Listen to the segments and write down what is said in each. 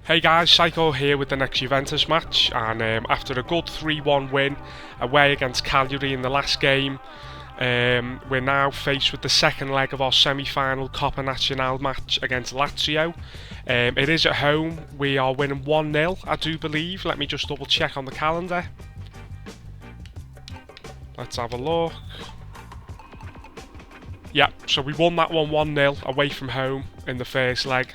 Hey guys, Psycho here with the next Juventus match, and after a good 3-1 win away against Cagliari in the last game, we're now faced with the second leg of our semi-final Coppa Nazionale match against Lazio. It is at home. We are winning 1-0, I do believe. Let me just double check on the calendar. Let's have a look. Yeah, so we won that one 1-0 away from home in the first leg.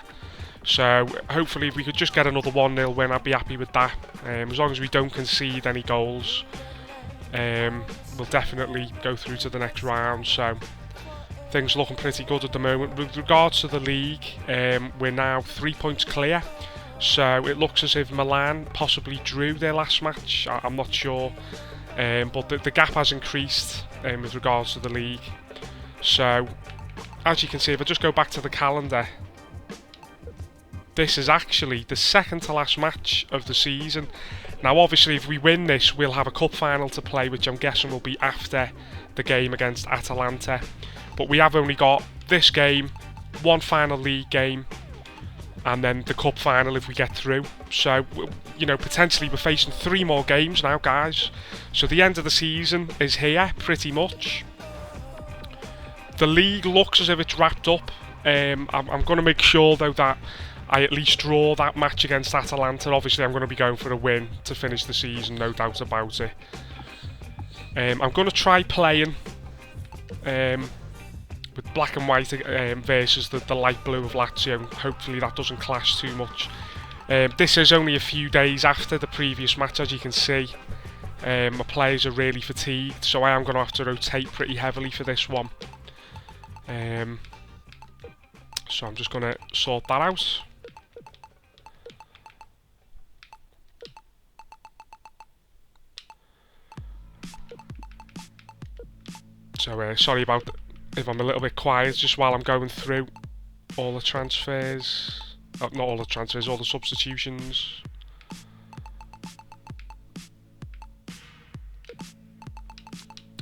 So hopefully if we could just get another 1-0 win, I'd be happy with that. As long as we don't concede any goals, we'll definitely go through to the next round. So things looking pretty good at the moment. With regards to the league, we're now 3 points clear. So it looks as if Milan possibly drew their last match. I'm not sure, but the gap has increased with regards to the league. So as you can see, if I just go back to the calendar, this is actually the second to last match of the season. Now obviously if we win this, we'll have a cup final to play, which I'm guessing will be after the game against Atalanta. But we have only got this game, one final league game, and then the cup final if we get through. So, you know, potentially we're facing 3 more games now, guys. So the end of the season is here, pretty much. The league looks as if it's wrapped up. I'm going to make sure though that I at least draw that match against Atalanta. Obviously I'm going to be going for a win to finish the season, no doubt about it. I'm going to try playing with black and white versus the light blue of Lazio. Hopefully that doesn't clash too much. This is only a few days after the previous match, as you can see. My players are really fatigued, so I am going to have to rotate pretty heavily for this one. So I'm just going to sort that out. So sorry about if I'm a little bit quiet, just while I'm going through all the transfers. Not all the transfers, all the substitutions.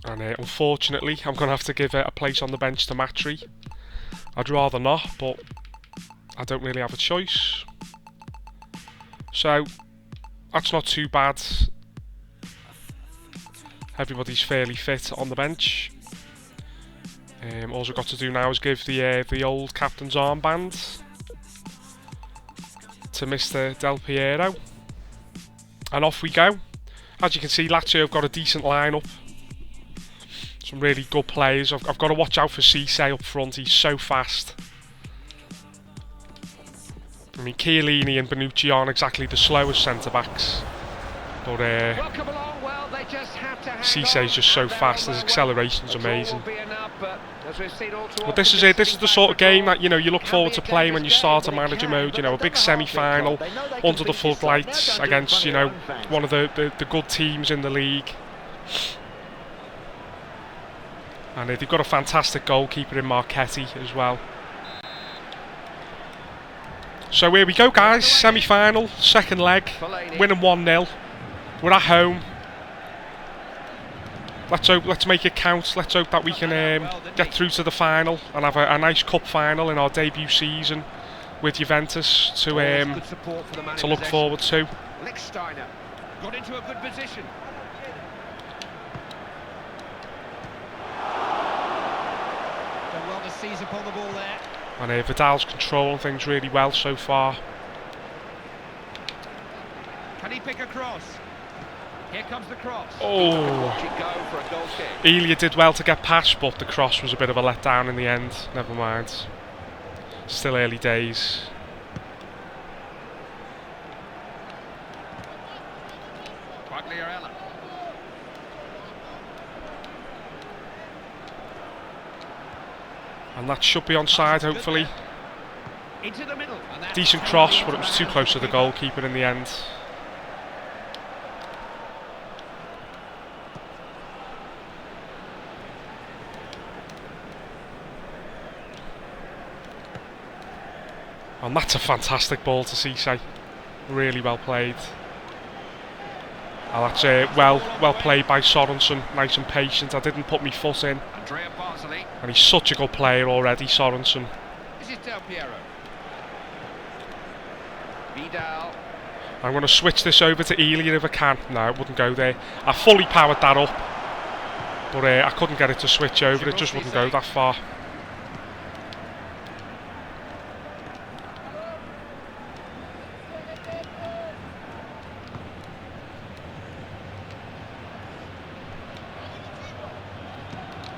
And unfortunately, I'm going to have to give a place on the bench to Matri. I'd rather not, but I don't really have a choice. So that's not too bad. Everybody's fairly fit on the bench. All we've got to do now is give the old captain's armband to Mr. Del Piero, and off we go. As you can see, Lazio have got a decent lineup. Some really good players. I've got to watch out for Cisse up front. He's so fast. I mean, Chiellini and Bonucci aren't exactly the slowest centre-backs, but Cisse's just so fast. His acceleration's amazing. But this is it. This is the sort of game that, you know, you look forward to playing when you start a manager mode. You know, a big semi-final under the floodlights against, you know, one of the good teams in the league. And they've got a fantastic goalkeeper in Marchetti as well. So here we go, guys. Semi-final, second leg, winning 1-0. We're at home. Let's make it count. Let's hope that we can get through to the final and have a nice cup final in our debut season with Juventus to look forward to. Got into a good position. Done well to seize upon the ball there. And Vidal's controlling things really well so far. Can he pick a cross? Here comes the cross. Oh, Elia did well to get past, but the cross was a bit of a letdown in the end. Never mind. Still early days. And that should be onside, hopefully. Into the middle. Decent cross, but it was too close to the goalkeeper in the end. And that's a fantastic ball to Cisse. Really well played. And that's well played by Sorensen. Nice and patient. I didn't put my foot in. And he's such a good player already, Sorensen. This is Del Piero. Vidal. I'm going to switch this over to Elia if I can. No, it wouldn't go there. I fully powered that up, but I couldn't get it to switch over. It just wouldn't go that far.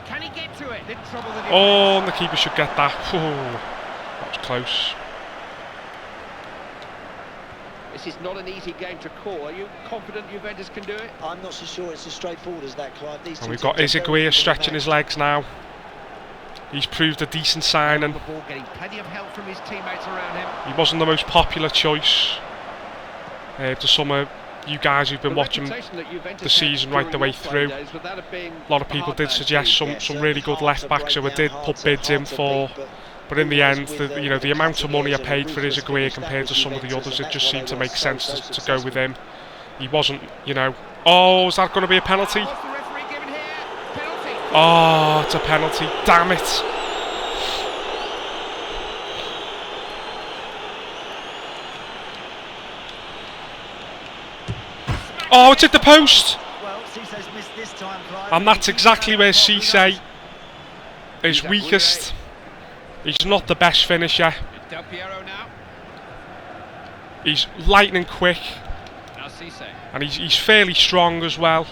Can he get to it? Didn't trouble the defense. Oh, and the keeper should get that. That was close. This is not an easy game to call. Are you confident Juventus can do it? I'm not so sure it's as straightforward as that, Clive. These And we've got Izagüe stretching his legs now. He's proved a decent signing. Getting plenty of help from his teammates around him. He wasn't the most popular choice to some of you guys who've been watching the season right the way through. A lot of people did suggest some really good left backs, so I did put bids in for. But in the end, the amount of money I paid for Izagüe compared to some of the others, it just seemed to make sense to go with him. He wasn't, Oh, is that going to be a penalty? What's the referee giving here? Penalty. Oh, it's a penalty. Damn it. Oh, it's at the post. Well, Cissé's missed this time, Clive. And that's exactly where Cissé is weakest. He's not the best finisher. Del Piero now. He's lightning quick. Now Cissé. And he's fairly strong as well.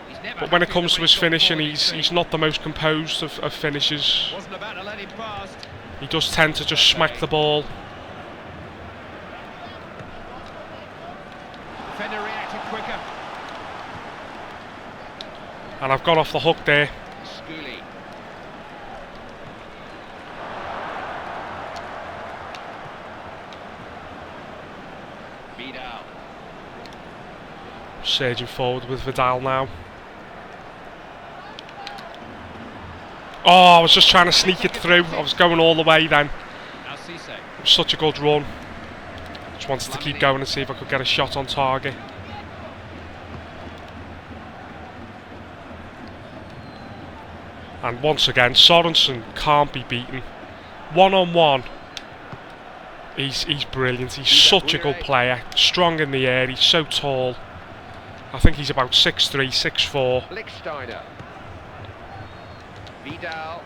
He's never But when it happy comes with to the his way finishing, football is he's not the most composed of finishers. Wasn't about to let him past. He does tend to just smack the ball. Defender reacted quicker. And I've got off the hook there. Schooley. Vidal. Surging forward with Vidal now. Oh, I was just trying to sneak it through. I was going all the way then. Now Cissé. It was such a good run. Just wanted to keep going and see if I could get a shot on target. And once again, Sorensen can't be beaten. One-on-one. He's brilliant. He's such a good player. Strong in the air. He's so tall. I think he's about 6'3", 6'4". Lichtsteiner. Vidal.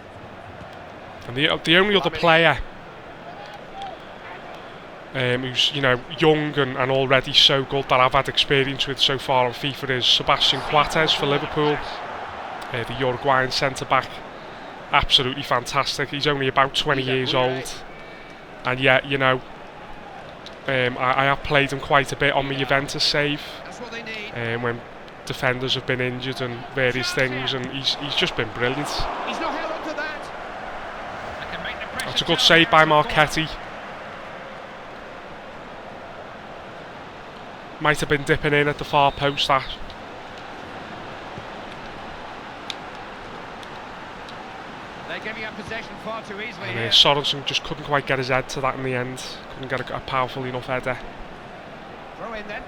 And the only other player who's young and already so good that I've had experience with so far on FIFA is Sebastian Coates for Liverpool, the Uruguayan centre back. Absolutely fantastic. He's only about 20 years old, and yet I have played him quite a bit on my Juventus save when defenders have been injured and various things, and he's just been brilliant. He's not held on to that. That's a good save by Marchetti. Might have been dipping in at the far post, that. They're giving up possession far too easily And here. Sorensen just couldn't quite get his head to that in the end. Couldn't get a powerful enough header. Throw in then.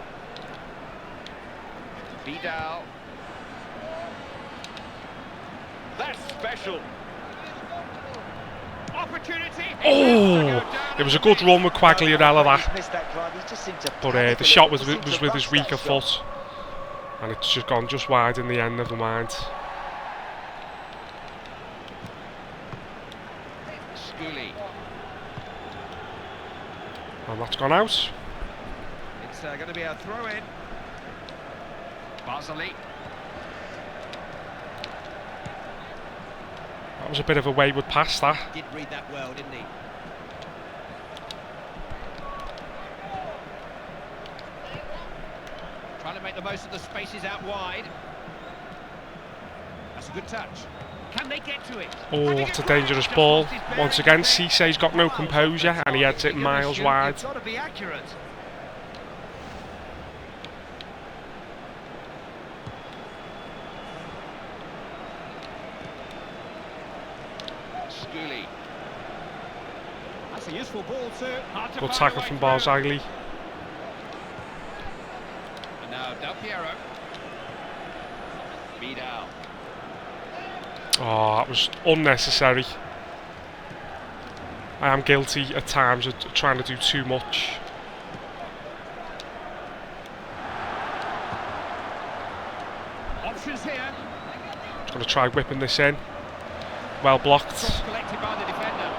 Vidal. That's special. Opportunity. Oh! It was a good run with Quagliarella, that. He's missed that, Clive. He's just seemed to But panic the a shot little, was seemed to with rush his that weaker shot. foot. And it's just gone just wide in the end, never mind. Schooley. And that's gone out. It's going to be a throw in. Barzali. That was a bit of a wayward pass, that. Did read that well, didn't he? Trying to make the most of the spaces out wide. That's a good touch. Can they get to it? Oh, that's a dangerous ball. Once again, Cissé's got no composure and he heads it miles wide. Got to be accurate. Schooley. That's a useful ball too. Good tackle from Barzagli. And now Del Piero. Vidal. Oh, that was unnecessary. I am guilty at times of trying to do too much. Just going to try whipping this in. Well blocked. Collected by the defender.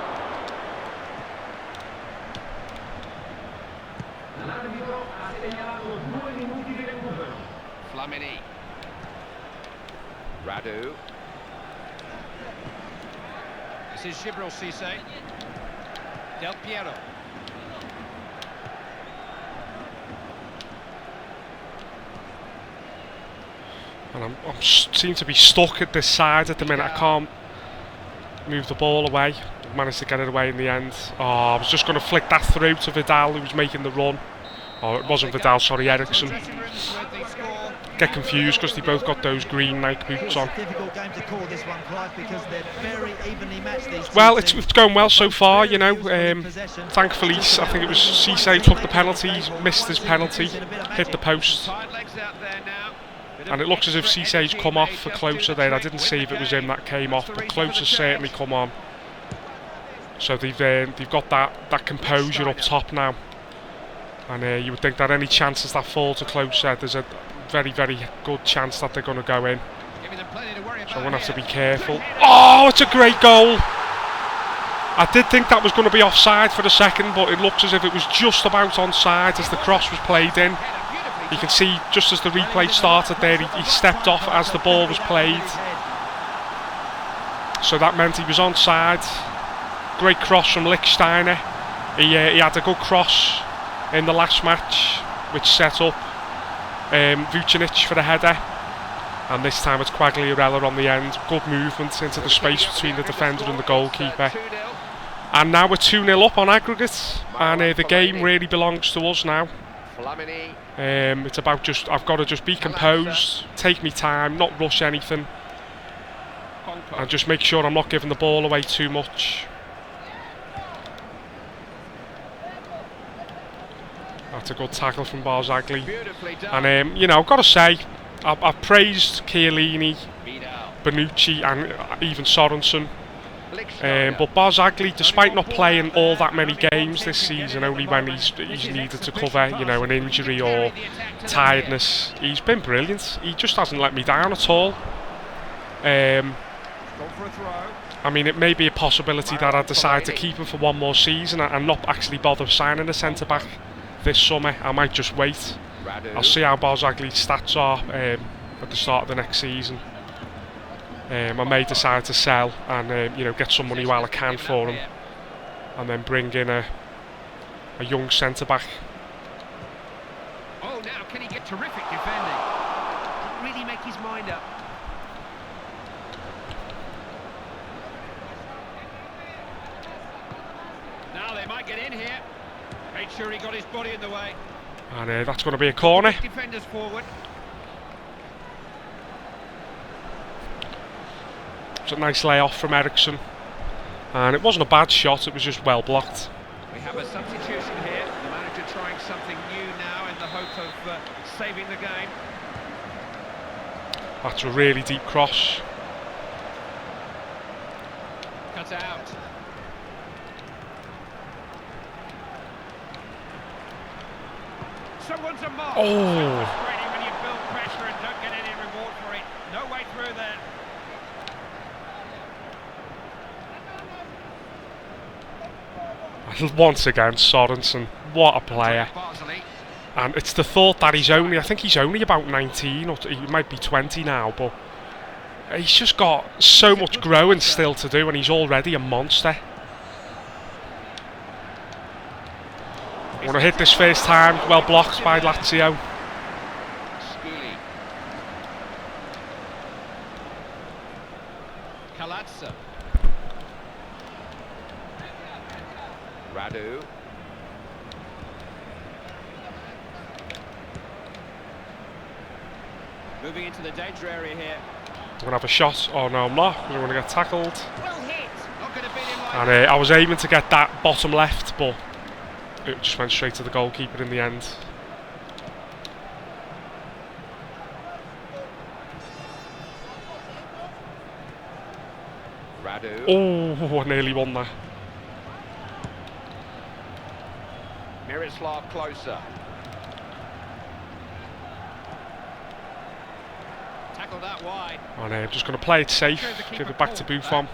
Flamini. Radu. This is Gibril Cisse. Del Piero. And I seem to be stuck at this side at the minute. I can't move the ball away. I've managed to get it away in the end. Oh, I was just going to flick that through to Vidal, who was making the run. Oh, it wasn't Vidal, sorry, Ericsson. Get confused because they both got those green Nike boots on. It's a difficult game to call this one, Clive, because they're very evenly matched, these two Well, teams. it's going well so far, you know. Possession. Thankfully, I think it was Cisse took the penalty, missed his penalty, hit the post. Tight legs out there now. And it looks as if Cisse's come off for Closer there. I didn't see if it was him that came off, but Closer's certainly come on. So they've got that composure up top now. And you would think that any chances that fall to Closer, there's a very, very good chance that they're going to go in. So I'm going to have to be careful. Oh, it's a great goal! I did think that was going to be offside for a second, but it looks as if it was just about onside as the cross was played in. You can see just as the replay started there, he stepped off as the ball was played. So that meant he was onside. Great cross from Lichtsteiner. He had a good cross in the last match, which set up Vucinic for the header. And this time it's Quagliarella on the end. Good movement into the space between the defender and the goalkeeper. And now we're 2-0 up on aggregate. And the game really belongs to us now. It's about I've got to just be composed, take me time, not rush anything, and just make sure I'm not giving the ball away too much. That's a good tackle from Barzagli. And you know, I've got to say, I've praised Chiellini, Bonucci, and even Sorensen. But Barzagli, despite not playing all that many games this season, only when he's needed to cover, you know, an injury or tiredness, he's been brilliant. He just hasn't let me down at all. I mean, it may be a possibility that I decide to keep him for one more season and not actually bother signing a centre-back this summer. I might just wait. I'll see how Barzagli's stats are at the start of the next season. I may decide to sell and you know, get some money while I can for him, and then bring in a young centre back. Oh, now can he get terrific defending? Didn't really make his mind up. Now they might get in here. Made sure he got his body in the way. And that's going to be a corner. Defenders forward. It's a nice layoff from Ericsson, and it wasn't a bad shot, it was just well blocked. We have a substitution here. The manager trying something new now in the hope of saving the game. That's a really deep cross. Cut out. Someone's a mark. Oh! Frustrating when you build pressure and don't get any reward for it. No way through there. Once again, Sorensen, what a player. And it's the thought that I think he's only about 19, or he might be 20 now, but he's just got so much growing still to do, and he's already a monster. I want to hit this first time, well blocked by Lazio. Kalatsa. Radu. Moving into the danger area here. I'm going to have a shot. Oh no, I'm not, because I'm going to get tackled. Well hit. Not going to beat him like And I was aiming to get that bottom left, but it just went straight to the goalkeeper in the end. Radu. Oh, I nearly won that. Miroslav Closer. Tackle that wide. And I'm just going to play it safe, give it back to Buffon.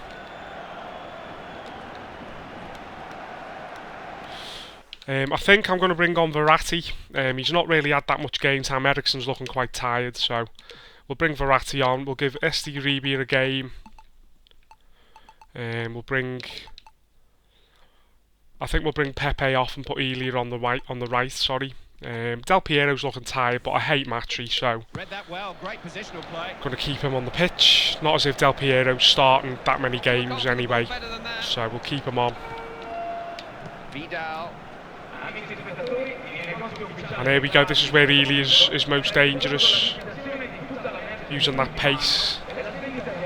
I think I'm going to bring on Verratti. He's not really had that much game time. Eriksen's looking quite tired, so we'll bring Verratti on. We'll give Uribe a game. We'll bring. I think we'll bring Pepe off and put Elia on the right. Sorry. Del Piero's looking tired, but I hate Matri, so read that well. Great positional play. Going to keep him on the pitch. Not as if Del Piero's starting that many games anyway, so we'll keep him on. Vidal. And here we go. This is where Elia is most dangerous, using that pace.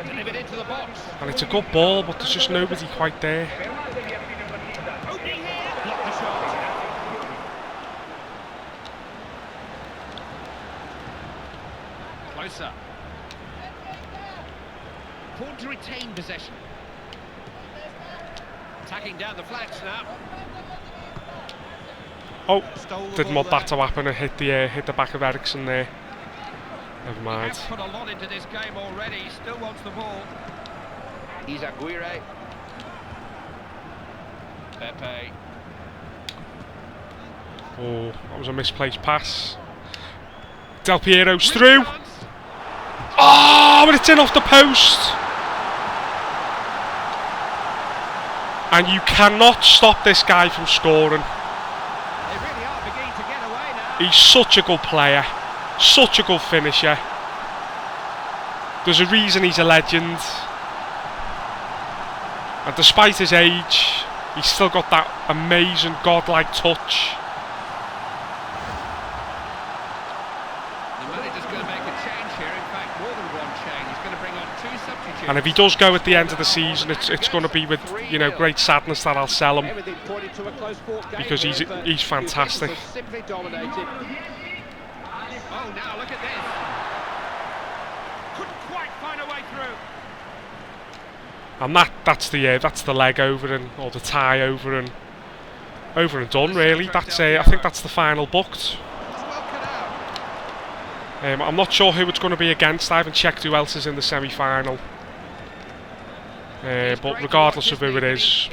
Delivered into the box. And it's a good ball, but there's just nobody quite there. Opening here. Block the shot. Closer. Important to retain possession. Attacking down the flanks now. Oh, didn't want that to happen and hit the back of Eriksen there. Never mind. He has put a lot into this game already. He still wants the ball. Aguirre. Pepe. Oh, that was a misplaced pass. Del Piero's through. Oh, but it's in off the post. And you cannot stop this guy from scoring. They really are beginning to get away now. He's such a good player, such a good finisher. There's a reason he's a legend. And despite his age, he's still got that amazing godlike touch. The manager's going to make a change here. In fact, more than one change. He's going to bring on 2 substitutes. And if he does go at the end of the season, it's going to be with, you know, great sadness that I'll sell him, because he's fantastic. Oh, now look at this. Couldn't quite find a way through. And that's the leg over and or the tie over and done really. That's I think that's the final booked. I'm not sure who it's going to be against. I haven't checked who else is in the semi-final. But regardless of who it is,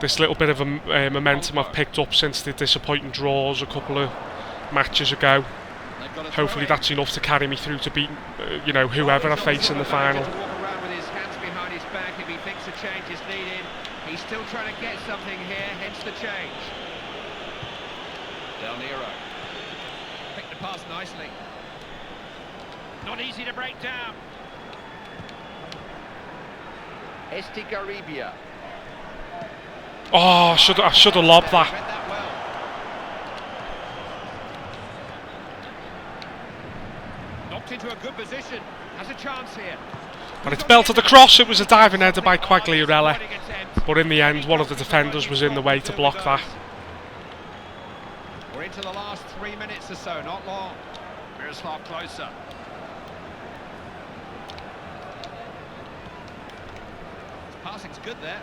this little bit of momentum I've picked up since the disappointing draws a couple of matches ago, hopefully that's enough to carry me through to beat you know, whoever I face in the final. He's still trying to get something here, hence the change. Del Nero. Picked the pass nicely. Not easy to break down. Estigarribia. Oh, I should have lobbed that. Read that well. Knocked into a good position. Has a chance here. And it's belted across. It was a diving header by Quagliarella, but in the end one of the defenders was in the way to block that. We're into the last 3 minutes or so, not long. Miroslav closer. Passing's good there.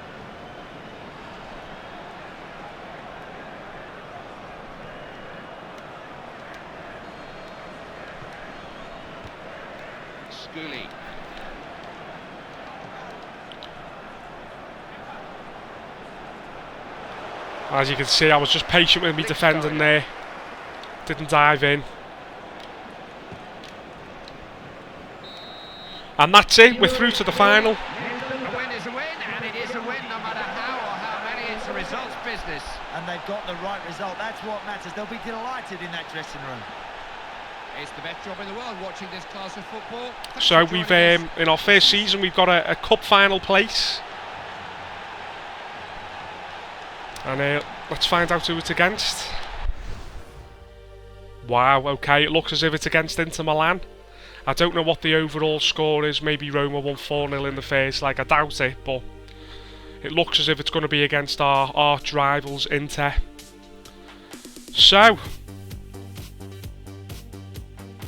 Schooley. As you can see, I was just patient with me defending there. Didn't dive in. And that's it, we're through to the final. A win is a win, and it is a win no matter how or how many. It's a results business. And they've got the right result. That's what matters. They'll be delighted in that dressing room. It's the best job in the world watching this class of football. So we've, in our first season, we've got a cup final place. And let's find out who it's against. Wow, okay, it looks as if it's against Inter Milan. I don't know what the overall score is. Maybe Roma won 4-0 in the first, I doubt it, but it looks as if it's going to be against our arch rivals Inter. So,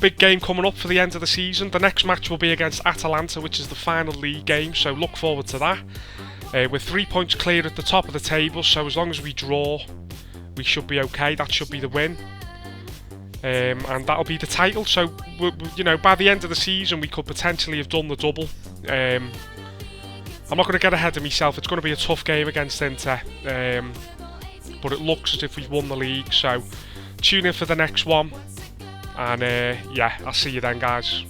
big game coming up for the end of the season. The next match will be against Atalanta, which is the final league game, so look forward to that. We're 3 points clear at the top of the table, so as long as we draw, we should be okay. That should be the win. and that'll be the title. So, you know, by the end of the season, we could potentially have done the double. I'm not going to get ahead of myself. It's going to be a tough game against Inter, but it looks as if we've won the league. So, tune in for the next one, and yeah, I'll see you then, guys.